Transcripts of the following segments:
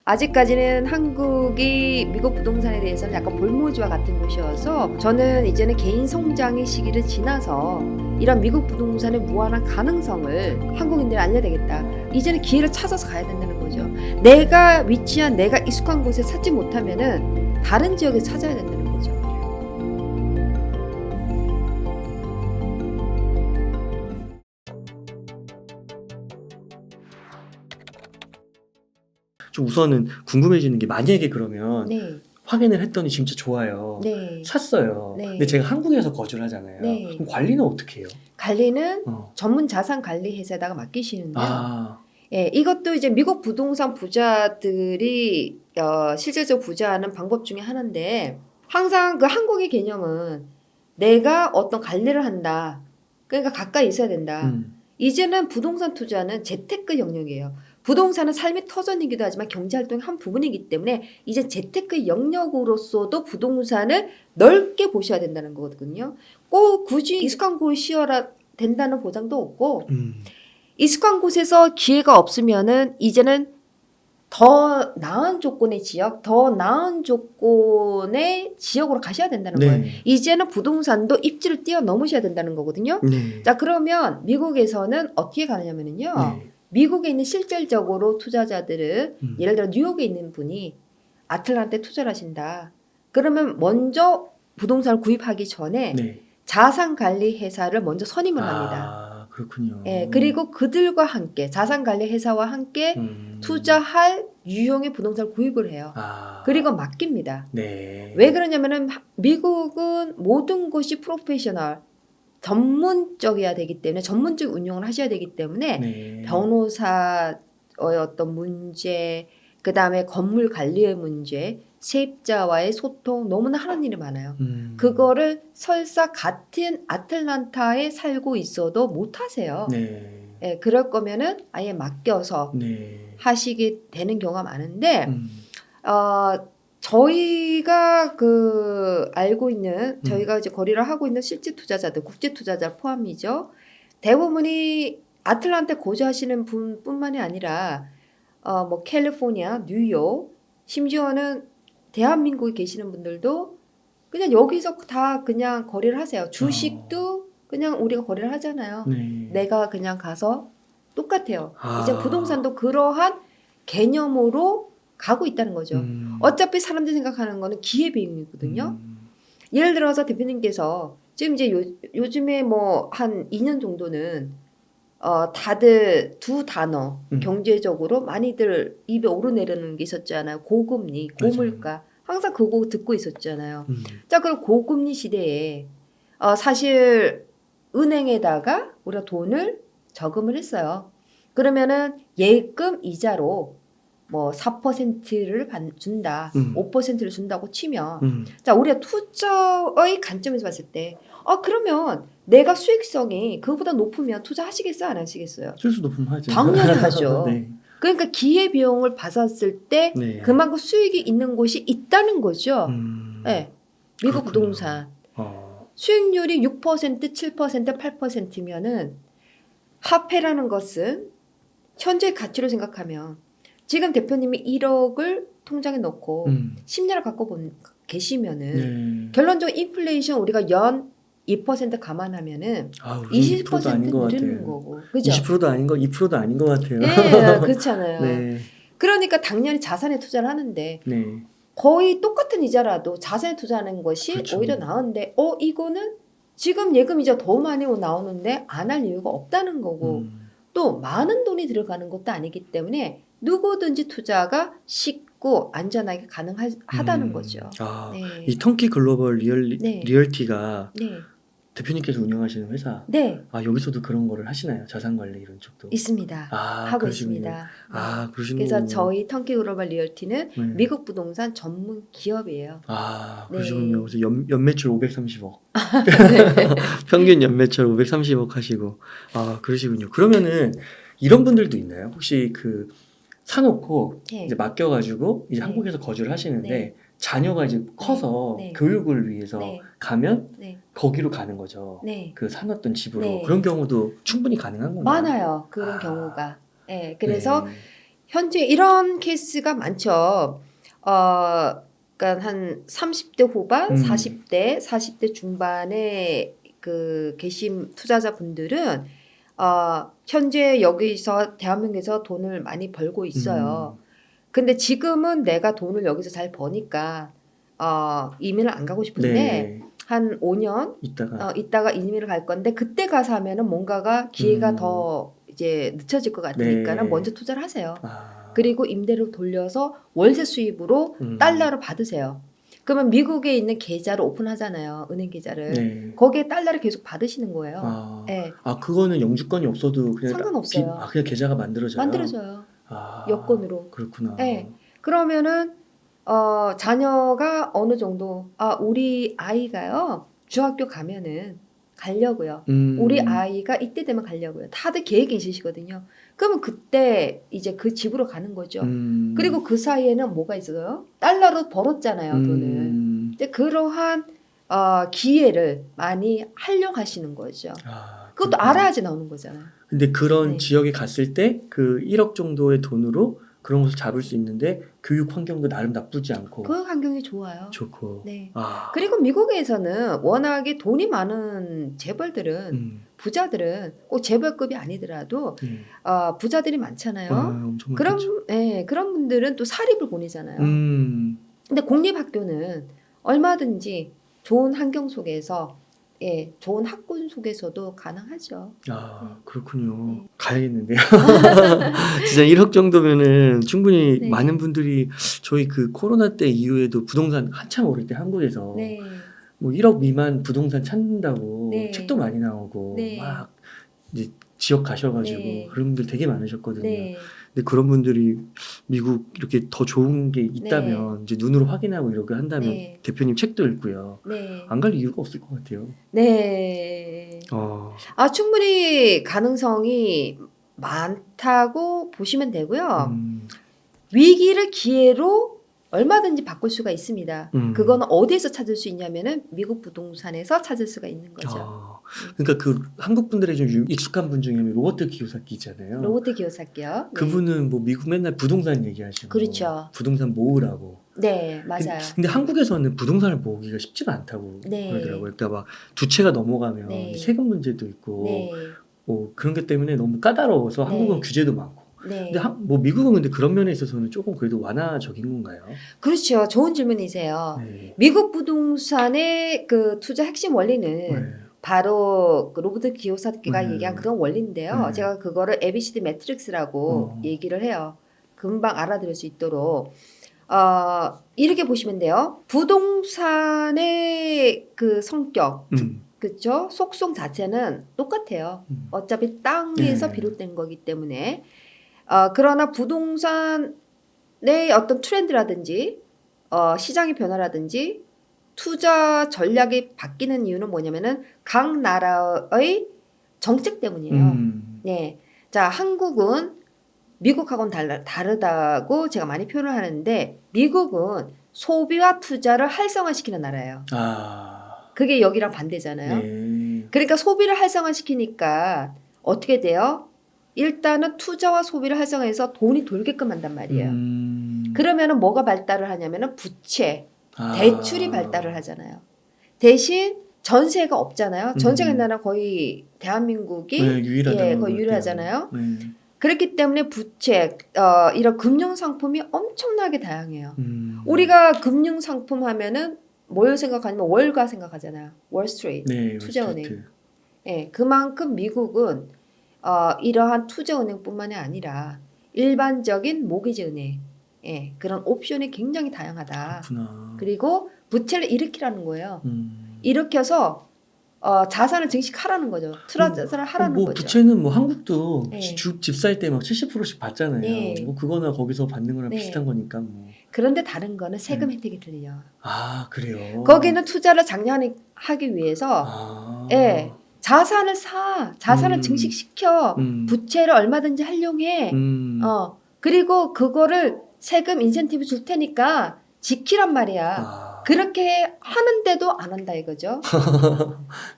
아직까지는 한국이 미국 부동산에 대해서는 약간 볼모지와 같은 곳이어서 저는 이제는 개인 성장의 시기를 지나서 이런 미국 부동산의 무한한 가능성을 한국인들에 알려야 되겠다. 이제는 기회를 찾아서 가야 된다는 거죠. 내가 위치한 내가 익숙한 곳에 찾지 못하면은 다른 지역에 찾아야 된다는 거죠. 좀 우선은 궁금해지는 게 만약에 그러면 네. 확인을 했더니 진짜 좋아요. 네. 샀어요. 네. 근데 제가 한국에서 거주를 하잖아요. 네. 그럼 관리는 어떻게 해요? 관리는 어. 전문 자산 관리 회사에다가 맡기시는데요. 아, 예, 이것도 이제 미국 부동산 부자들이 실질적 부자하는 방법 중에 하나인데 항상 그 한국의 개념은 내가 어떤 관리를 한다. 그러니까 가까이 있어야 된다. 이제는 부동산 투자는 재테크 영역이에요. 부동산은 삶의 터전이기도 하지만 경제활동의 한 부분이기 때문에 이제 재테크 영역으로서도 부동산을 넓게 보셔야 된다는 거거든요. 꼭 굳이 익숙한 곳이어야 된다는 보장도 없고 익숙한 곳에서 기회가 없으면은 이제는 더 나은 조건의 지역, 더 나은 조건의 지역으로 가셔야 된다는 거예요. 네. 이제는 부동산도 입지를 뛰어넘으셔야 된다는 거거든요. 네. 자, 그러면 미국에서는 어떻게 가느냐면요. 네. 미국에 있는 실질적으로 투자자들은 예를 들어 뉴욕에 있는 분이 아틀란타에 투자를 하신다. 그러면 먼저 부동산을 구입하기 전에 네. 자산관리 회사를 먼저 선임을 합니다. 아, 그렇군요. 예, 그리고 그들과 함께 자산관리 회사와 함께 투자할 유형의 부동산을 구입을 해요. 아, 그리고 맡깁니다. 네. 왜 그러냐면은 미국은 모든 것이 프로페셔널, 전문적이어야 되기 때문에 전문적 운영을 하셔야 되기 때문에 네. 변호사의 어떤 문제, 그 다음에 건물 관리의 문제, 세입자와의 소통 너무나 하는 일이 많아요. 그거를 설사 같은 아틀란타에 살고 있어도 못 하세요. 네. 예, 그럴 거면은 아예 맡겨서 네. 하시게 되는 경우가 많은데, 저희가 알고 있는, 저희가 이제 거래를 하고 있는 실제 투자자들, 국제 투자자 포함이죠. 대부분이 아틀란타 거주하시는 분뿐만이 아니라, 뭐 캘리포니아, 뉴욕, 심지어는 대한민국에 계시는 분들도 그냥 여기서 다 그냥 거래를 하세요. 주식도 그냥 우리가 거래를 하잖아요. 네. 내가 그냥 가서 똑같아요. 아. 이제 부동산도 그러한 개념으로 가고 있다는 거죠. 어차피 사람들이 생각하는 거는 기회비용이거든요. 예를 들어서 대표님께서 지금 이제 요즘에 뭐 한 2년 정도는 다들 두 단어 경제적으로 많이들 입에 오르내리는 게 있었잖아요. 고금리, 고물가. 항상 그거 듣고 있었잖아요. 자, 그럼 고금리 시대에 사실 은행에다가 우리가 돈을 저금을 했어요. 그러면은 예금 이자로 뭐 4%를 준다, 5%를 준다고 치면 자, 우리가 투자의 관점에서 봤을 때 그러면 내가 수익성이 그거보다 높으면 투자하시겠어요? 안 하시겠어요? 실수 높으면 하죠. 당연하죠. 네. 그러니까 기회비용을 봤었을 때 네. 그만큼 수익이 있는 곳이 있다는 거죠. 네. 미국 그렇군요. 부동산. 수익률이 6%, 7%, 8%면은 화폐라는 것은 현재 가치로 생각하면 지금 대표님이 1억을 통장에 넣고 10년을 갖고 계시면은 네. 결론적으로 인플레이션 우리가 연 2% 감안하면은 20% 아닌 것 누리는 같아요. 거고. 그죠? 20%도 아닌 거, 2%도 아닌 것 같아요. 네, 그렇잖아요. 네. 그러니까 당연히 자산에 투자를 하는데 네. 거의 똑같은 이자라도 자산에 투자하는 것이 그렇죠. 오히려 나은데 이거는 지금 예금 이자 더 많이 나오는데 안 할 이유가 없다는 거고 또 많은 돈이 들어가는 것도 아니기 때문에 누구든지 투자가 쉽고 안전하게 가능하다는 거죠. 아, 네. 이 턴키 글로벌 네. 리얼티가 네. 대표님께서 운영하시는 회사. 네. 여기서도 그런 거를 하시나요? 자산 관리 이런 쪽도. 있습니다. 하고 그러시군요. 있습니다. 네. 그러시군요. 그래서 저희 턴키 글로벌 리얼티는 네. 미국 부동산 전문 기업이에요. 그러시군요. 네. 그래서 연매출 530억. 네. 평균 연매출 530억 하시고. 그러시군요. 그러면은 이런 분들도 있나요? 혹시 사놓고 네. 이제 맡겨가지고 이제 네. 한국에서 거주를 하시는데 네. 자녀가 이제 커서 네. 교육을 위해서 네. 가면 네. 거기로 가는 거죠. 네. 사놨던 집으로. 네. 그런 경우도 충분히 가능한 건가요? 많아요. 그런 경우가. 네. 그래서 네. 현재 이런 케이스가 많죠. 그러니까 한 30대 후반, 40대 중반에 그 계신 투자자분들은 현재 여기서 대한민국에서 돈을 많이 벌고 있어요. 근데 지금은 내가 돈을 여기서 잘 버니까 이민을 안 가고 싶은데 네. 한 5년 있다가 이민을 갈 건데 그때 가서 하면은 뭔가가 기회가 더 이제 늦춰질 것 같으니까는 네. 먼저 투자를 하세요. 아. 그리고 임대를 돌려서 월세 수입으로 달러로 받으세요. 그러면 미국에 있는 계좌를 오픈하잖아요. 은행 계좌를. 네. 거기에 달러를 계속 받으시는 거예요. 아. 네. 그거는 영주권이 없어도 그냥 상관없어요. 그냥 계좌가 만들어져요. 만들어져요. 여권으로. 그렇구나. 네. 그러면은 자녀가 어느 정도 우리 아이가요. 중학교 가면은 가려고요. 우리 아이가 이때 되면 가려고요. 다들 계획이 있으시거든요. 그러면 그때 이제 그 집으로 가는 거죠. 그리고 그 사이에는 뭐가 있어요? 달러로 벌었잖아요, 돈을. 이제 그러한 기회를 많이 활용하시는 거죠. 그것도 알아야지 나오는 거잖아요. 근데 그런 네. 지역에 갔을 때 그 1억 정도의 돈으로 그런 것을 잡을 수 있는데 교육 환경도 나름 나쁘지 않고 그 환경이 좋아요. 좋고. 네. 그리고 미국에서는 워낙에 돈이 많은 재벌들은 부자들은 꼭 재벌급이 아니더라도 부자들이 많잖아요. 엄청 많겠죠. 그런 분들은 또 사립을 보내잖아요. 근데 공립학교는 얼마든지 좋은 환경 속에서 좋은 학군 속에서도 가능하죠. 그렇군요. 네. 가야겠는데요. 진짜 1억 정도면은 충분히 네. 많은 분들이 저희 그 코로나 때 이후에도 부동산 한참 오를 때 한국에서 네. 뭐 1억 미만 부동산 찾는다고 네. 책도 많이 나오고 네. 막 이제 지역 가셔가지고 네. 그런 분들 되게 많으셨거든요. 네. 근데 그런 분들이 미국 이렇게 더 좋은 게 있다면 이제 눈으로 확인하고 이렇게 한다면 네. 대표님 책도 읽고요. 네. 안 갈 이유가 없을 것 같아요. 네. 충분히 가능성이 많다고 보시면 되고요. 위기를 기회로 얼마든지 바꿀 수가 있습니다. 그건 어디에서 찾을 수 있냐면은 미국 부동산에서 찾을 수가 있는 거죠. 그러니까 그 한국 분들의 좀 익숙한 분 중에 로버트 기요사키 있잖아요. 로버트 기요사키요. 그분은 뭐 미국 맨날 부동산 얘기하시고 그렇죠. 부동산 모으라고. 네, 맞아요. 근데 한국에서는 부동산을 모으기가 쉽지가 않다고 그러더라고요. 그러니까 막 두 채가 넘어가면 세금 문제도 있고 뭐 그런 게 때문에 너무 까다로워서 한국은 규제도 많고. 근데 뭐 미국은 근데 그런 면에 있어서는 조금 그래도 완화적인 건가요? 그렇죠. 좋은 질문이세요. 미국 부동산의 그 투자 핵심 원리는 바로 그 로버트 기요사키가 얘기한 그런 원리인데요. 제가 그거를 ABCD 매트릭스라고 얘기를 해요. 금방 알아들을 수 있도록. 이렇게 보시면 돼요. 부동산의 그 성격, 그렇죠? 속성 자체는 똑같아요. 어차피 땅에서 비롯된 거기 때문에. 그러나 부동산의 어떤 트렌드라든지 시장의 변화라든지 투자 전략이 바뀌는 이유는 뭐냐면은 각 나라의 정책 때문이에요. 네. 자, 한국은 미국하고는 다르다고 제가 많이 표현을 하는데 미국은 소비와 투자를 활성화시키는 나라예요. 그게 여기랑 반대잖아요. 그러니까 소비를 활성화시키니까 어떻게 돼요? 일단은 투자와 소비를 활성화해서 돈이 돌게끔 한단 말이에요. 그러면은 뭐가 발달을 하냐면은 부채, 대출이 발달을 하잖아요. 대신 전세가 없잖아요. 전세가 있는 나라 거의 대한민국이 거의 유일하잖아요. 그렇기 때문에 부채, 이런 금융 상품이 엄청나게 다양해요. 우리가 금융 상품 하면은 뭘 생각하냐면 월가 생각하잖아요. 월스트리트 투자은행. 그만큼 미국은 이러한 투자은행뿐만이 아니라 일반적인 모기지 은행, 그런 옵션이 굉장히 다양하다. 그렇구나. 그리고 부채를 일으키라는 거예요. 일으켜서 자산을 증식하라는 거죠. 투자자산을 하라는 거죠. 부채는 뭐 한국도 집 살 때 막 70%씩 받잖아요. 뭐 그거나 거기서 받는 거랑 비슷한 거니까 뭐. 그런데 다른 거는 세금 혜택이 틀려. 그래요? 거기는 투자를 장려하기 위해서 자산을 증식시켜 부채를 얼마든지 활용해. 그리고 그거를 세금 인센티브 줄 테니까 지키란 말이야. 그렇게 하는데도 안 한다 이거죠.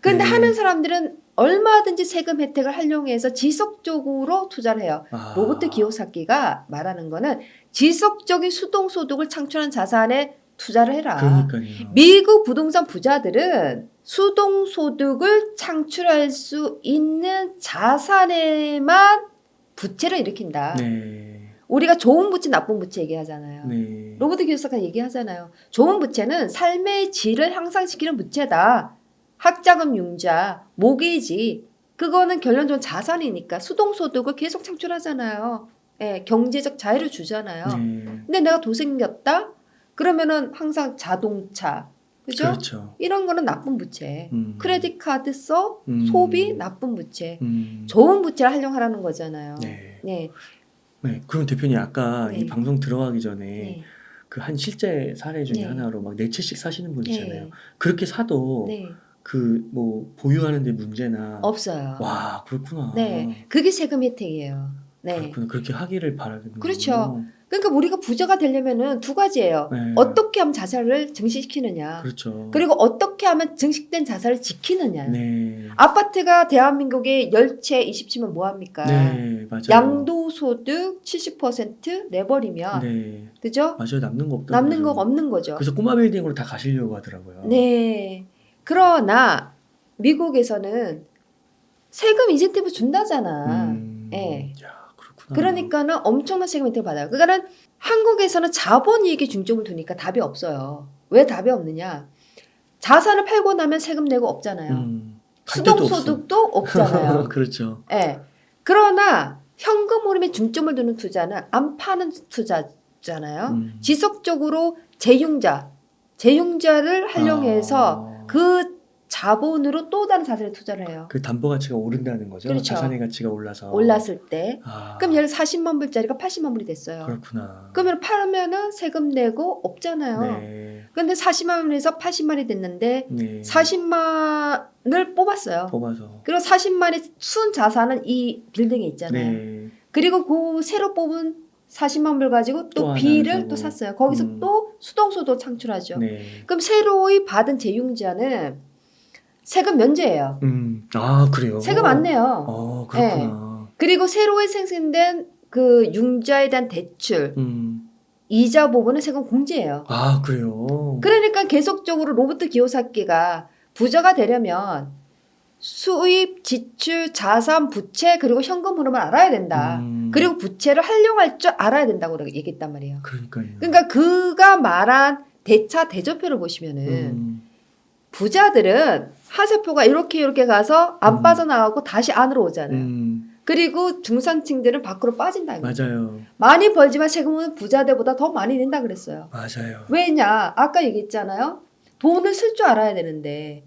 그런데 하는 사람들은 얼마든지 세금 혜택을 활용해서 지속적으로 투자를 해요. 로버트 기요사키가 말하는 거는 지속적인 수동소득을 창출한 자산에 투자를 해라. 그러니까요. 미국 부동산 부자들은 수동소득을 창출할 수 있는 자산에만 부채를 일으킨다. 네. 우리가 좋은 부채, 나쁜 부채 얘기하잖아요. 네. 로버트 기요사키가 얘기하잖아요. 좋은 부채는 삶의 질을 향상시키는 부채다. 학자금 융자, 모기지, 그거는 결론적으로 자산이니까 수동소득을 계속 창출하잖아요. 예, 경제적 자유를 주잖아요. 네. 근데 내가 돈 생겼다? 그러면은 항상 자동차, 그죠? 그렇죠. 이런 거는 나쁜 부채. 크레딧 카드 써, 소비, 나쁜 부채. 좋은 부채를 활용하라는 거잖아요. 네. 네. 네. 그럼 대표님 아까 네. 이 방송 들어가기 전에 네. 그 한 실제 사례 중에 네. 하나로 막 4채씩 사시는 분 있잖아요. 네. 그렇게 사도 네. 그 뭐 보유하는 데 문제나 없어요. 와, 그렇구나. 네. 그게 세금 혜택이에요. 네. 그렇구나. 그렇게 하기를 바라는 그렇죠. 거군요. 그러니까 우리가 부자가 되려면은 두 가지예요. 네. 어떻게 하면 자산을 증식시키느냐. 그렇죠. 그리고 어떻게 하면 증식된 자산을 지키느냐. 네. 아파트가 대한민국에 10채 20채면 뭐합니까? 네, 맞아요. 양도소득 70% 내버리면 네. 그죠? 맞아요. 남는 거 없다. 남는 거 없는 거죠. 그래서 꼬마 빌딩으로 다 가시려고 하더라고요. 네. 그러나 미국에서는 세금 인센티브 준다잖아. 예. 야, 그렇구나. 그러니까는 엄청난 세금 혜택을 받아요. 그러니까는 한국에서는 자본이익에 중점을 두니까 답이 없어요. 왜 답이 없느냐? 자산을 팔고 나면 세금 내고 없잖아요. 갈 데도 수동소득도 없잖아요. 그렇죠. 예. 그러나 현금 흐름에 중점을 두는 투자는 안 파는 투자잖아요. 지속적으로 재융자를 활용해서 그 자본으로 또 다른 자산에 투자를 해요. 그 담보 가치가 오른다는 거죠. 그렇죠. 자산의 가치가 올라서. 올랐을 때. 아, 그럼 예를 40만 불짜리가 80만 불이 됐어요. 그렇구나. 그러면 팔면은 세금 내고 없잖아요. 네. 근데 40만 원에서 80만이 됐는데 네. 40만을 뽑았어요. 뽑아서. 그리고 40만의 순 자산은 이 빌딩에 있잖아요. 네. 그리고 그 새로 뽑은 40만 불 가지고 또 또 B를 하나 또 사고. 샀어요. 거기서 또 수동소득 창출하죠. 네. 그럼 새로이 받은 재융자는 세금 면제예요. 아, 그래요? 세금 안 내요. 그렇구나. 그리고 새로이 생성된 그 융자에 대한 대출, 이자 부분은 세금 공제예요. 아, 그래요? 그러니까 계속적으로 로버트 기요사키가 부자가 되려면 수입, 지출, 자산, 부채 그리고 현금 흐름을 알아야 된다. 그리고 부채를 활용할 줄 알아야 된다고 얘기했단 말이에요. 그러니까요. 그러니까 그가 말한 대차 대조표를 보시면은 부자들은 하세표가 이렇게 가서 안 빠져나가고 다시 안으로 오잖아요. 그리고 중산층들은 밖으로 빠진다는 거예요. 맞아요. 많이 벌지만 세금은 부자들보다 더 많이 낸다 그랬어요. 맞아요. 왜냐? 아까 얘기했잖아요. 돈을 쓸 줄 알아야 되는데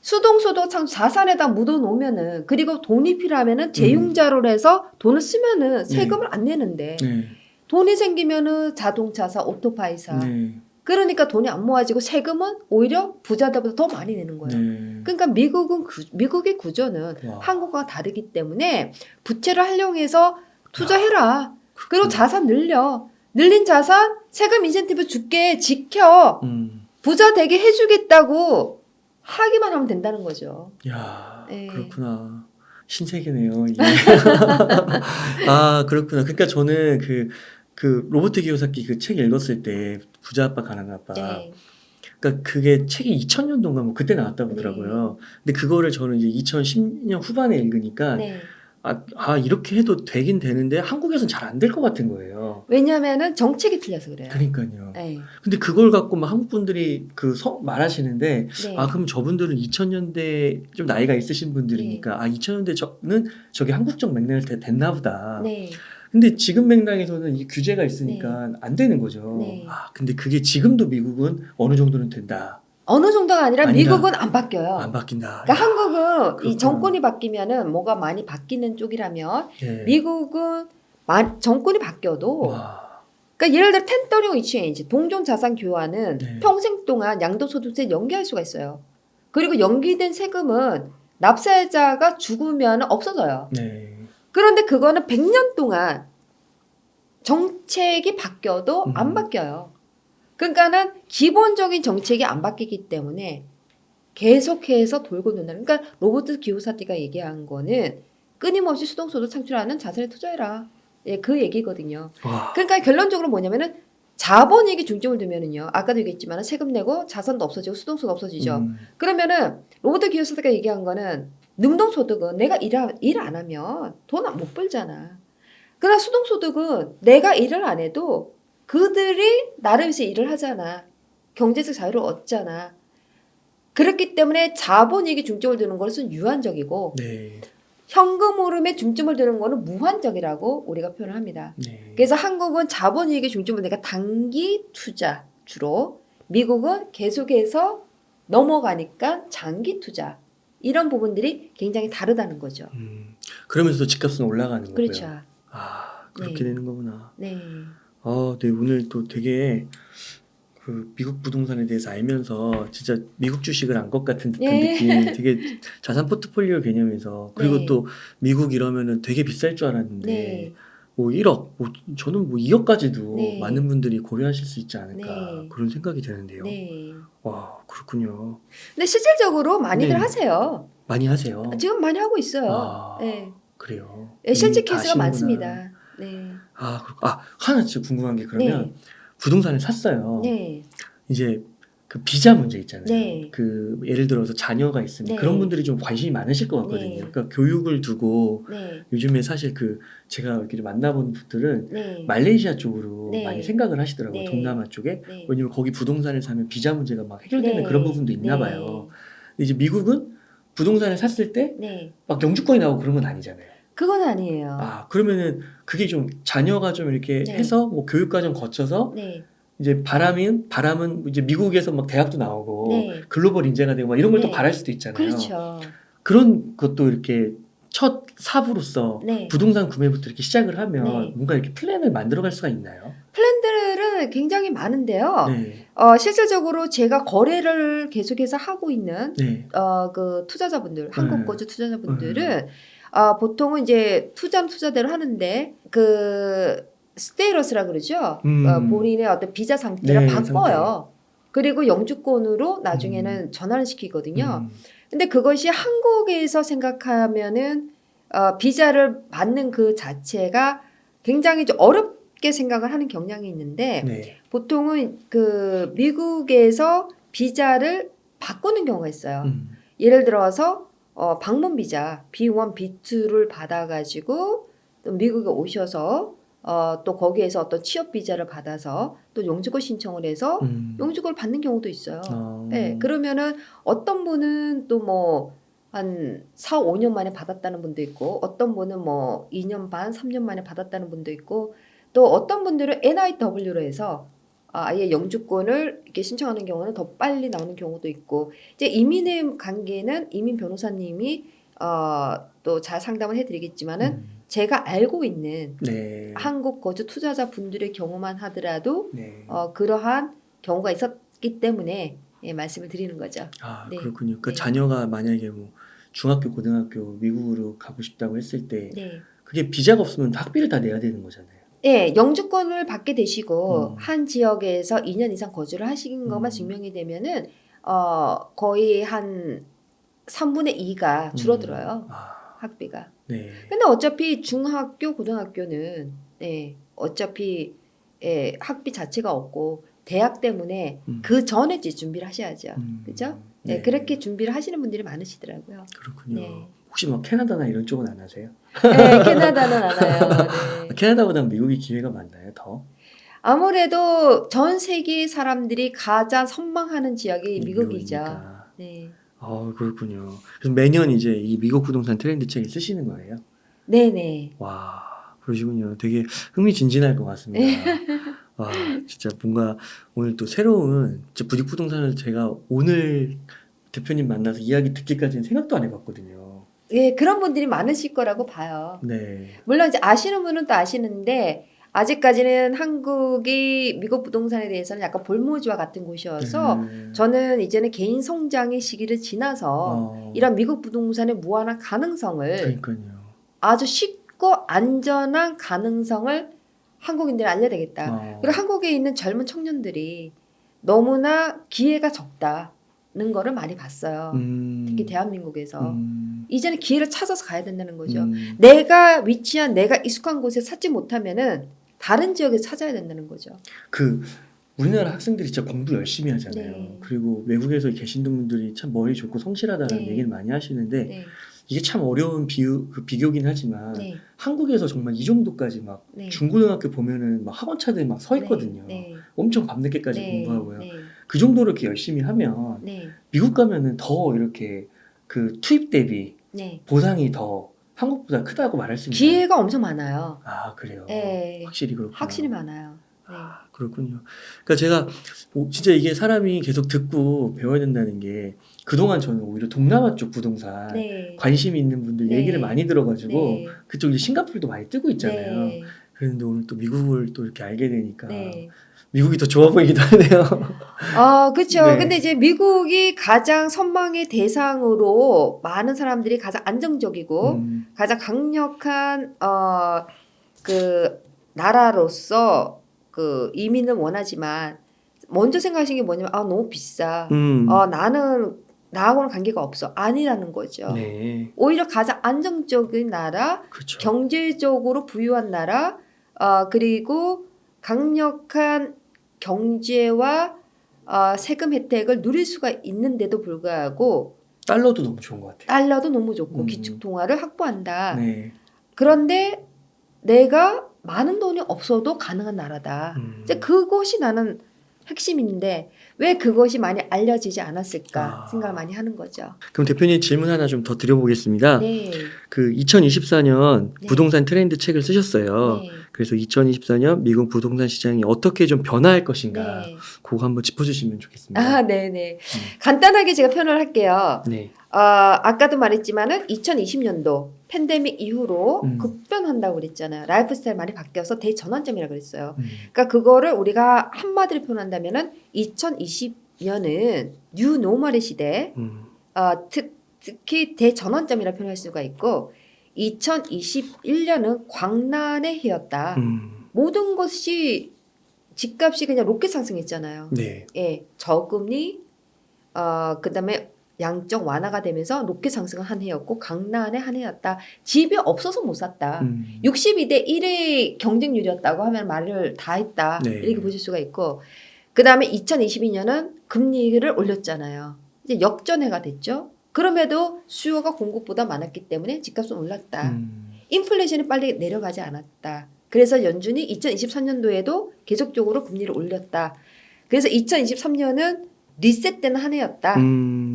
수동소득 자산에다 묻어놓으면은 그리고 돈이 필요하면은 재융자로 해서 돈을 쓰면은 세금을 안 내는데 네. 돈이 생기면은 자동차사, 오토바이사 네. 그러니까 돈이 안 모아지고 세금은 오히려 부자들보다 더 많이 내는 거예요. 네. 그러니까 미국의 구조는 와. 한국과 다르기 때문에 부채를 활용해서 투자해라. 그리고 자산 늘린 자산 세금 인센티브 줄게 지켜. 부자 되게 해주겠다고 하기만 하면 된다는 거죠. 야, 네. 그렇구나. 신세계네요. 이게. 아, 그렇구나. 그러니까 저는 그 로버트 기요사키 그 책 읽었을 때 부자 아빠 가난한 아빠. 네. 그러니까 그게 책이 2000년도인가 뭐 그때 나왔다고 하더라고요. 근데 그거를 저는 이제 2010년 후반에 읽으니까 네. 이렇게 해도 되긴 되는데 한국에서는 잘 안 될 것 같은 거예요. 왜냐하면은 정책이 틀려서 그래요. 그러니까요. 네. 근데 그걸 갖고 막 한국 분들이 말하시는데 네. 그럼 저분들은 2000년대 좀 나이가 있으신 분들이니까 2000년대는 저게 한국적 맥락을 됐나 보다. 네. 근데 지금 맥락에서는 이 규제가 있으니까 안 되는 거죠. 네. 근데 그게 지금도 미국은 어느 정도는 된다. 어느 정도가 아니라 아니다. 미국은 안 바뀌어요. 안 바뀐다. 그러니까 한국은 그렇구나. 이 정권이 바뀌면은 뭐가 많이 바뀌는 쪽이라면 예. 미국은 정권이 바뀌어도 와. 그러니까 예를 들어 1030 exchange 동종 자산 교환은 네. 평생 동안 양도소득세 연기할 수가 있어요. 그리고 연기된 세금은 납세자가 죽으면 없어져요. 네. 그런데 그거는 100년 동안 정책이 바뀌어도 안 바뀌어요. 그러니까는 기본적인 정책이 안 바뀌기 때문에 계속해서 돌고 돈다는. 그러니까 로버트 기요사티가 얘기한 거는 끊임없이 수동소득 창출하는 자산에 투자해라. 예, 그 얘기거든요. 와. 그러니까 결론적으로 뭐냐면은 자본이익에 중점을 두면은요. 아까도 얘기했지만 세금 내고 자산도 없어지고 수동소득 없어지죠. 그러면은 로버트 기요사티가 얘기한 거는 능동소득은 내가 일 안 하면 돈 못 벌잖아. 그러나 수동소득은 내가 일을 안 해도 그들이 나름에서 일을 하잖아. 경제적 자유를 얻잖아. 그렇기 때문에 자본이익에 중점을 두는 것은 유한적이고 네. 현금 흐름에 중점을 두는 것은 무한적이라고 우리가 표현을 합니다. 네. 그래서 한국은 자본이익에 중점을 두니까 단기 투자 주로, 미국은 계속해서 넘어가니까 장기 투자. 이런 부분들이 굉장히 다르다는 거죠. 그러면서 집값은 올라가는 거고요. 그렇죠. 아, 그렇게 네. 되는 거구나. 네. 네, 오늘 또 되게 그 미국 부동산에 대해서 알면서 진짜 미국 주식을 안 것 같은 듯한 예. 느낌. 되게 자산 포트폴리오 개념에서 그리고 네. 또 미국 이러면은 되게 비쌀 줄 알았는데 네. 뭐 1억, 뭐 저는 뭐 2억까지도 네. 많은 분들이 고려하실 수 있지 않을까 네. 그런 생각이 드는데요. 네. 와, 그렇군요. 근데 실질적으로 많이들 네. 하세요. 많이 하세요. 지금 많이 하고 있어요. 아, 네. 그래요. 네, 실제 다 케이스가 아시는구나. 많습니다. 네. 하나 진짜 궁금한 게 그러면 부동산을 샀어요. 네. 이제 그 비자 문제 있잖아요. 네. 그 예를 들어서 자녀가 있으면 네. 그런 분들이 좀 관심이 많으실 것 같거든요. 네. 그러니까 교육을 두고 네. 요즘에 사실 그 제가 이렇게 만나본 분들은 네. 말레이시아 쪽으로 네. 많이 생각을 하시더라고요. 네. 동남아 쪽에. 네. 왜냐면 거기 부동산을 사면 비자 문제가 막 해결되는 네. 그런 부분도 있나 봐요. 근데 이제 미국은 부동산을 샀을 때 네. 막 영주권이 나오고 그런 건 아니잖아요. 그건 아니에요. 그러면은 그게 좀 자녀가 좀 이렇게 네. 해서 뭐 교육과정 거쳐서 네. 이제 바람은 이제 미국에서 막 대학도 나오고 네. 글로벌 인재가 되고 막 이런 걸 또 네. 바랄 수도 있잖아요. 그렇죠. 그런 것도 이렇게 첫 사부로서 네. 부동산 구매부터 이렇게 시작을 하면 네. 뭔가 이렇게 플랜을 만들어갈 수가 있나요? 플랜들은 굉장히 많은데요. 네. 실질적으로 제가 거래를 계속해서 하고 있는 네. 그 투자자분들, 한국 거주 투자자분들은 네. 보통은 이제 투자는 투자대로 하는데 그 스테이러스라 그러죠. 본인의 어떤 비자 상태를 네, 바꿔요. 그리고 영주권으로 나중에는 전환을 시키거든요. 근데 그것이 한국에서 생각하면은 비자를 받는 그 자체가 굉장히 좀 어렵게 생각을 하는 경향이 있는데 네. 보통은 그 미국에서 비자를 바꾸는 경우가 있어요. 예를 들어서 방문 비자 B1, B2를 받아가지고 또 미국에 오셔서 또 거기에서 어떤 취업 비자를 받아서 또 영주권 신청을 해서 영주권을 받는 경우도 있어요. 네, 그러면은 어떤 분은 또 뭐 한 4, 5년 만에 받았다는 분도 있고 어떤 분은 뭐 2년 반, 3년 만에 받았다는 분도 있고 또 어떤 분들은 NIW로 해서 아예 영주권을 이렇게 신청하는 경우는 더 빨리 나오는 경우도 있고 이제 이민의 관계는 이민 변호사님이 또 잘 상담을 해드리겠지만은 제가 알고 있는 네. 한국 거주 투자자 분들의 경우만 하더라도 네. 그러한 경우가 있었기 때문에 말씀을 드리는 거죠. 네. 그렇군요. 그 네. 자녀가 만약에 뭐 중학교, 고등학교 미국으로 가고 싶다고 했을 때 네. 그게 비자가 없으면 학비를 다 내야 되는 거잖아요. 네, 영주권을 받게 되시고 한 지역에서 2년 이상 거주를 하신 것만 증명이 되면은 거의 한 3분의 2가 줄어들어요. 학비가. 네. 근데 어차피 중학교, 고등학교는 어차피 학비 자체가 없고 대학 때문에 그 전에 이제 준비를 하셔야죠. 그죠? 네. 그렇게 준비를 하시는 분들이 많으시더라고요. 그렇군요. 네. 혹시 뭐 캐나다나 이런 쪽은 안 하세요? 네, 캐나다는 안 와요. 네. 캐나다보다는 미국이 기회가 많나요, 더? 아무래도 전 세계 사람들이 가장 선망하는 지역이 미국이죠. 미국이니까. 네. 그렇군요. 그래서 매년 이제 이 미국 부동산 트렌드 책을 쓰시는 거예요? 네네. 와, 그러시군요. 되게 흥미진진할 것 같습니다. 와, 진짜 뭔가 오늘 또 새로운 부직 부동산을 제가 오늘 대표님 만나서 이야기 듣기까지는 생각도 안 해봤거든요. 예, 그런 분들이 많으실 거라고 봐요. 네. 물론 이제 아시는 분은 또 아시는데 아직까지는 한국이 미국 부동산에 대해서는 약간 볼모지와 같은 곳이어서 저는 이제는 개인 성장의 시기를 지나서 이런 미국 부동산의 무한한 가능성을 그러니까요. 아주 쉽고 안전한 가능성을 한국인들에 알려야 되겠다. 그리고 한국에 있는 젊은 청년들이 너무나 기회가 적다. 거를 많이 봤어요. 특히 대한민국에서. 이제는 기회를 찾아서 가야 된다는 거죠. 내가 위치한 내가 익숙한 곳에 찾지 못하면은 다른 지역에 찾아야 된다는 거죠. 그 우리나라 학생들이 진짜 공부 열심히 하잖아요. 네. 그리고 외국에서 계신 분들이 참 머리 좋고 성실하다는 네. 얘기를 많이 하시는데 네. 이게 참 어려운 비교긴 하지만 네. 한국에서 정말 이 정도까지 막 네. 중고등학교 보면은 막 학원차들 막 서 있거든요. 네. 엄청 밤늦게까지 네. 공부하고요. 네. 그 정도로 이렇게 열심히 하면 네. 미국 가면은 더 이렇게 그 투입 대비 네. 보상이 더 한국보다 크다고 말할 수 있나요? 기회가 엄청 많아요. 아 그래요. 네. 확실히 그렇구나. 확실히 많아요. 네. 그렇군요. 그러니까 제가 진짜 이게 사람이 계속 듣고 배워야 된다는 게 그동안 저는 오히려 동남아 쪽 부동산 네. 관심이 있는 분들 네. 얘기를 많이 들어가지고 네. 그쪽 이제 싱가포르도 많이 뜨고 있잖아요. 네. 그런데 오늘 또 미국을 또 이렇게 알게 되니까 네. 미국이 더 좋아 보이기도 하네요. 그렇죠. 네. 근데 이제 미국이 가장 선망의 대상으로 많은 사람들이 가장 안정적이고 가장 강력한 그 나라로서 그 이민을 원하지만 먼저 생각하시는 게 뭐냐면 너무 비싸. 나는 나하고는 관계가 없어. 아니라는 거죠. 네. 오히려 가장 안정적인 나라, 그렇죠. 경제적으로 부유한 나라, 그리고 강력한 경제와 세금 혜택을 누릴 수가 있는데도 불구하고 달러도 너무 좋은 것 같아요. 달러도 너무 좋고 기축통화를 확보한다. 네. 그런데 내가 많은 돈이 없어도 가능한 나라다. 이제 그것이 나는 핵심인데 왜 그것이 많이 알려지지 않았을까 생각을 많이 하는 거죠. 그럼 대표님 질문 하나 좀 더 드려보겠습니다. 네. 그 2024년 네. 부동산 트렌드 책을 쓰셨어요. 네. 그래서 2024년 미국 부동산 시장이 어떻게 좀 변화할 것인가 네. 그거 한번 짚어주시면 좋겠습니다. 네네. 간단하게 제가 표현을 할게요. 네. 아까도 말했지만은 2020년도 팬데믹 이후로 급변한다고 그랬잖아요. 라이프 스타일 많이 바뀌어서 대전환점이라고 그랬어요. 그러니까 그거를 우리가 한마디로 표현한다면은 2020년은 뉴 노멀의 시대, 특히 대전환점이라 표현할 수가 있고 2021년은 광란의 해였다. 모든 것이 집값이 그냥 로켓 상승했잖아요. 네. 예, 저금리, 그다음에 양적 완화가 되면서 로켓 상승한 한 해였고 강란의 한 해였다. 집이 없어서 못 샀다. 62대 1의 경쟁률이었다고 하면 말을 다 했다. 네. 이렇게 보실 수가 있고 그다음에 2022년은 금리를 올렸잖아요. 이제 역전해가 됐죠. 그럼에도 수요가 공급보다 많았기 때문에 집값은 올랐다. 인플레이션이 빨리 내려가지 않았다. 그래서 연준이 2023년도에도 계속적으로 금리를 올렸다. 그래서 2023년은 리셋되는 한 해였다.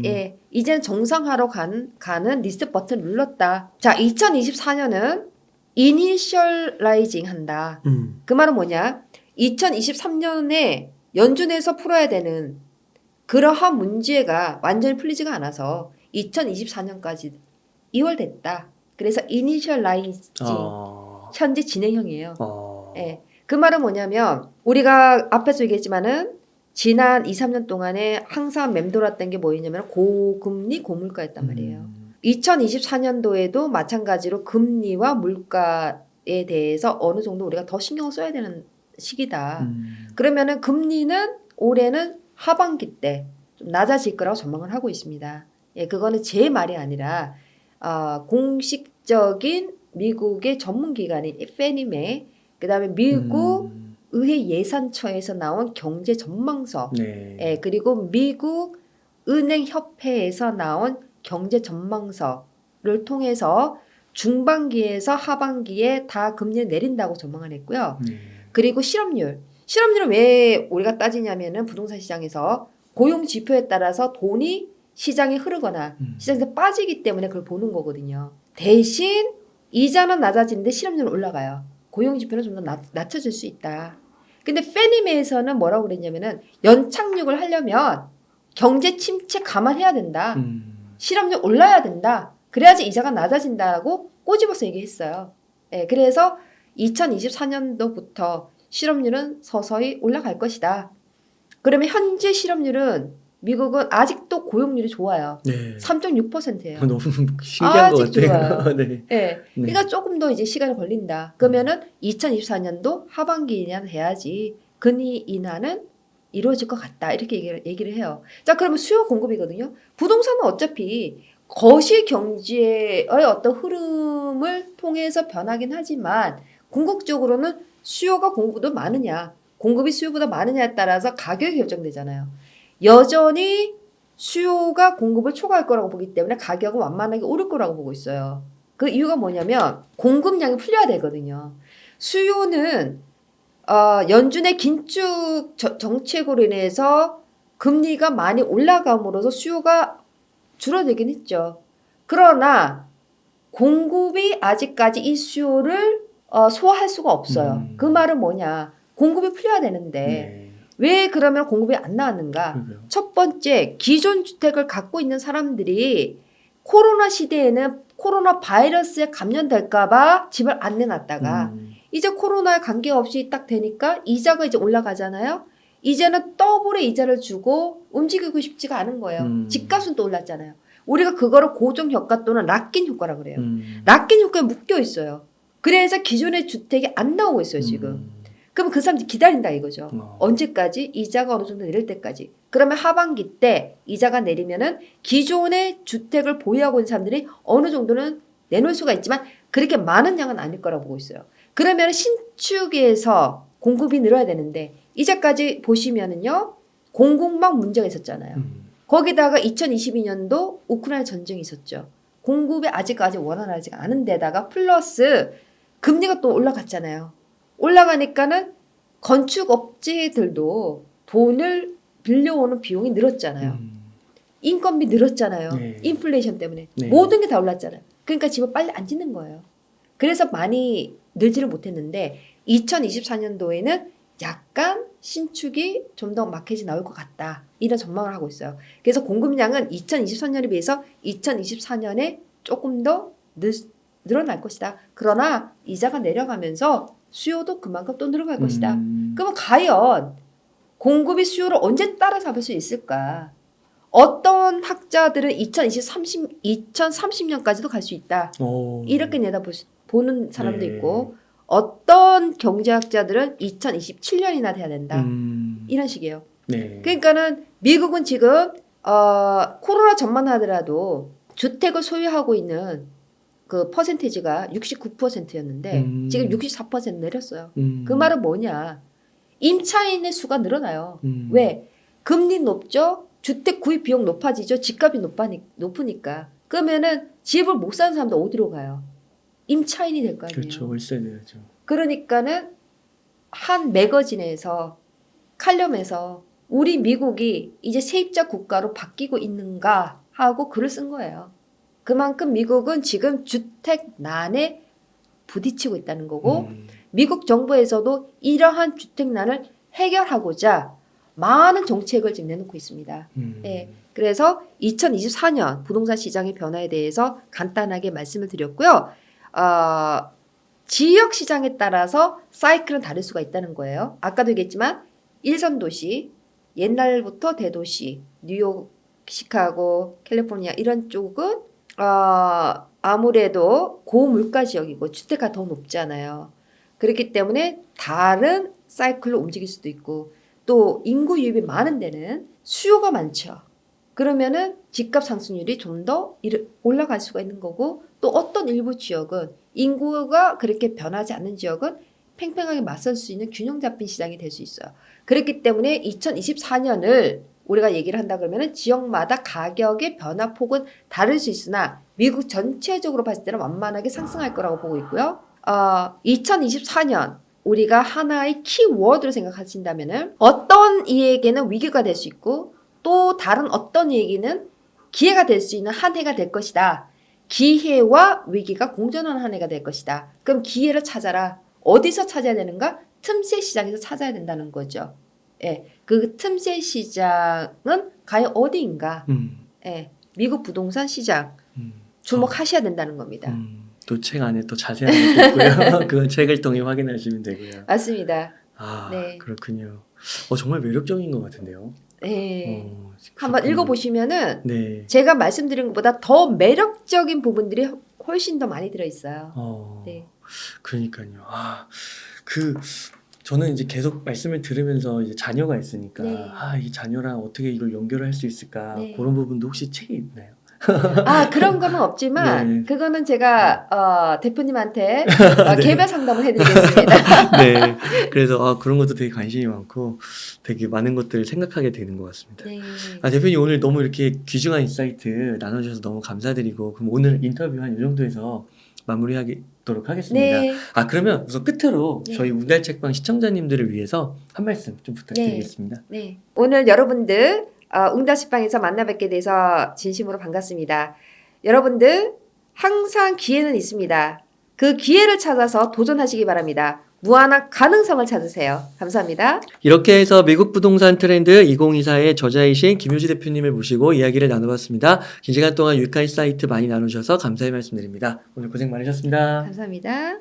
예, 이제는 정상화로 가는 리셋 버튼 눌렀다. 자, 2024년은 이니셜라이징 한다. 그 말은 뭐냐? 2023년에 연준에서 풀어야 되는 그러한 문제가 완전히 풀리지가 않아서 2024년까지 2월 됐다. 그래서 이니셜라이징 현재 진행형이에요. 예, 그 말은 뭐냐면 우리가 앞에서 얘기했지만은 지난 2, 3년 동안에 항상 맴돌았던 게 뭐였냐면 고금리, 고물가였단 말이에요. 2024년도에도 마찬가지로 금리와 물가에 대해서 어느 정도 우리가 더 신경을 써야 되는 시기다. 그러면은 금리는 올해는 하반기 때 좀 낮아질 거라고 전망을 하고 있습니다. 예, 그거는 제 말이 아니라 공식적인 미국의 전문기관인 페니메, 그다음에 미국 의회 예산처에서 나온 경제 전망서, 네. 예, 그리고 미국 은행협회에서 나온 경제 전망서를 통해서 중반기에서 하반기에 다 금리를 내린다고 전망을 했고요. 그리고 실업률은 왜 우리가 따지냐면은 부동산 시장에서 고용 지표에 따라서 돈이 시장에 흐르거나 시장에서 빠지기 때문에 그걸 보는 거거든요. 대신 이자는 낮아지는데 실업률은 올라가요. 고용 지표는 좀 더 낮춰질 수 있다. 근데 페니메에서는 뭐라고 그랬냐면은 연착륙을 하려면 경제 침체 감안해야 된다. 실업률 올라야 된다. 그래야지 이자가 낮아진다고 꼬집어서 얘기했어요. 예, 그래서 2024년도부터 실업률은 서서히 올라갈 것이다. 그러면 현재 실업률은 미국은 아직도 고용률이 좋아요. 네. 3.6%예요. 너무 신기한 것 아직 같아요. 좋아요. 네. 네. 그러니까 조금 더 이제 시간이 걸린다. 그러면은 2024년도 하반기에는 해야지 금리 인하는 이루어질 것 같다. 이렇게 얘기를 해요. 자, 그러면 수요 공급이거든요. 부동산은 어차피 거시 경제의 어떤 흐름을 통해서 변하긴 하지만 궁극적으로는 수요가 공급보다 많으냐, 공급이 수요보다 많으냐에 따라서 가격이 결정되잖아요. 여전히 수요가 공급을 초과할 거라고 보기 때문에 가격은 완만하게 오를 거라고 보고 있어요. 그 이유가 뭐냐면 공급량이 풀려야 되거든요. 수요는 연준의 긴축 정책으로 인해서 금리가 많이 올라감으로써 수요가 줄어들긴 했죠. 그러나 공급이 아직까지 이 수요를 소화할 수가 없어요. 그 말은 뭐냐? 공급이 풀려야 되는데 왜 그러면 공급이 안 나왔는가? 첫 번째, 기존 주택을 갖고 있는 사람들이 코로나 시대에는 코로나 바이러스에 감염될까 봐 집을 안 내놨다가 이제 코로나에 관계없이 딱 되니까 이자가 이제 올라가잖아요. 이제는 더블의 이자를 주고 움직이고 싶지가 않은 거예요. 집값은 또 올랐잖아요. 우리가 그거를 고정 효과 또는 락인 효과라 그래요. 락인 효과에 묶여 있어요. 그래서 기존의 주택이 안 나오고 있어요, 지금. 그럼 그 사람들이 기다린다 이거죠. 언제까지? 이자가 어느 정도 내릴 때까지. 그러면 하반기 때 이자가 내리면은 기존의 주택을 보유하고 있는 사람들이 어느 정도는 내놓을 수가 있지만 그렇게 많은 양은 아닐 거라고 보고 있어요. 그러면 신축에서 공급이 늘어야 되는데 이제까지 보시면은요, 공급망 문제가 있었잖아요. 거기다가 2022년도 우크라이나 전쟁이 있었죠. 공급이 아직까지 원활하지 않은 데다가 플러스 금리가 또 올라갔잖아요. 올라가니까는 건축업체들도 돈을 빌려오는 비용이 늘었잖아요. 인건비 늘었잖아요. 네. 인플레이션 때문에. 네. 모든 게 다 올랐잖아요. 그러니까 집을 빨리 안 짓는 거예요. 그래서 많이 늘지를 못했는데 2024년도에는 약간 신축이 좀 더 마켓이 나올 것 같다. 이런 전망을 하고 있어요. 그래서 공급량은 2023년에 비해서 2024년에 조금 더 늘어날 것이다. 그러나 이자가 내려가면서 수요도 그만큼 또 늘어갈 것이다. 그러면 과연 공급이 수요를 언제 따라잡을 수 있을까? 어떤 학자들은 2030년까지도 갈 수 있다. 이렇게 내다보는 사람도 있고 어떤 경제학자들은 2027년이나 돼야 된다. 이런 식이에요. 네. 그러니까는 미국은 지금 코로나 전만 하더라도 주택을 소유하고 있는 그 퍼센티지가 69%였는데 지금 64% 내렸어요. 그 말은 뭐냐? 임차인의 수가 늘어나요. 왜? 금리 높죠? 주택 구입 비용 높아지죠? 집값이 높으니까. 그러면은 집을 못 사는 사람도 어디로 가요? 임차인이 될 거 아니에요. 그렇죠. 월세 내야죠. 그러니까는 한 매거진에서 칼럼에서 우리 미국이 이제 세입자 국가로 바뀌고 있는가 하고 글을 쓴 거예요. 그만큼 미국은 지금 주택난에 부딪히고 있다는 거고 미국 정부에서도 이러한 주택난을 해결하고자 많은 정책을 지금 내놓고 있습니다. 네, 그래서 2024년 부동산 시장의 변화에 대해서 간단하게 말씀을 드렸고요. 지역 시장에 따라서 사이클은 다를 수가 있다는 거예요. 아까도 얘기했지만 일선 도시, 옛날부터 대도시, 뉴욕, 시카고, 캘리포니아 이런 쪽은 아무래도 고물가 지역이고 주택가 더 높잖아요. 그렇기 때문에 다른 사이클로 움직일 수도 있고 또 인구 유입이 많은 데는 수요가 많죠. 그러면은 집값 상승률이 좀 더 올라갈 수가 있는 거고 또 어떤 일부 지역은 인구가 그렇게 변하지 않는 지역은 팽팽하게 맞설 수 있는 균형 잡힌 시장이 될 수 있어요. 그렇기 때문에 2024년을 우리가 얘기를 한다 그러면 지역마다 가격의 변화폭은 다를 수 있으나 미국 전체적으로 봤을 때는 완만하게 상승할 거라고 보고 있고요. 2024년 우리가 하나의 키워드로 생각하신다면 어떤 이에게는 위기가 될 수 있고 또 다른 어떤 이에게는 기회가 될 수 있는 한 해가 될 것이다. 기회와 위기가 공존하는 한 해가 될 것이다. 그럼 기회를 찾아라. 어디서 찾아야 되는가? 틈새 시장에서 찾아야 된다는 거죠. 예, 그 틈새 시장은 과연 어디인가? 예, 미국 부동산 시장 주목하셔야 된다는 겁니다. 또 책 안에 또 자세한 것도 있고요. 그건 책을 통해 확인하시면 되고요. 맞습니다. 네. 그렇군요. 정말 매력적인 것 같은데요. 네. 한번 읽어보시면은 제가 말씀드린 것보다 더 매력적인 부분들이 훨씬 더 많이 들어있어요. 그러니까요. 그 저는 이제 계속 말씀을 들으면서 이제 자녀가 있으니까 네. 이 자녀랑 어떻게 이걸 연결을 할 수 있을까 네. 그런 부분도 혹시 책이 있나요? 그런 거는 없지만 네. 그거는 제가 대표님한테 개별 상담을 해드리겠습니다. 네. 그래서 그런 것도 되게 관심이 많고 되게 많은 것들을 생각하게 되는 것 같습니다. 네. 대표님 오늘 너무 이렇게 귀중한 인사이트 나눠주셔서 너무 감사드리고 그럼 오늘 인터뷰 한 이 정도에서 마무리하도록 하겠습니다. 네. 그러면 우선 끝으로 네. 저희 웅달책방 시청자님들을 위해서 한 말씀 좀 부탁드리겠습니다. 네. 오늘 여러분들 웅달식빵에서 만나 뵙게 돼서 진심으로 반갑습니다. 여러분들 항상 기회는 있습니다. 그 기회를 찾아서 도전하시기 바랍니다. 무한한 가능성을 찾으세요. 감사합니다. 이렇게 해서 미국 부동산 트렌드 2024의 저자이신 김효지 대표님을 모시고 이야기를 나눠봤습니다. 긴 시간 동안 유익한 사이트 많이 나누셔서 감사의 말씀드립니다. 오늘 고생 많으셨습니다. 감사합니다.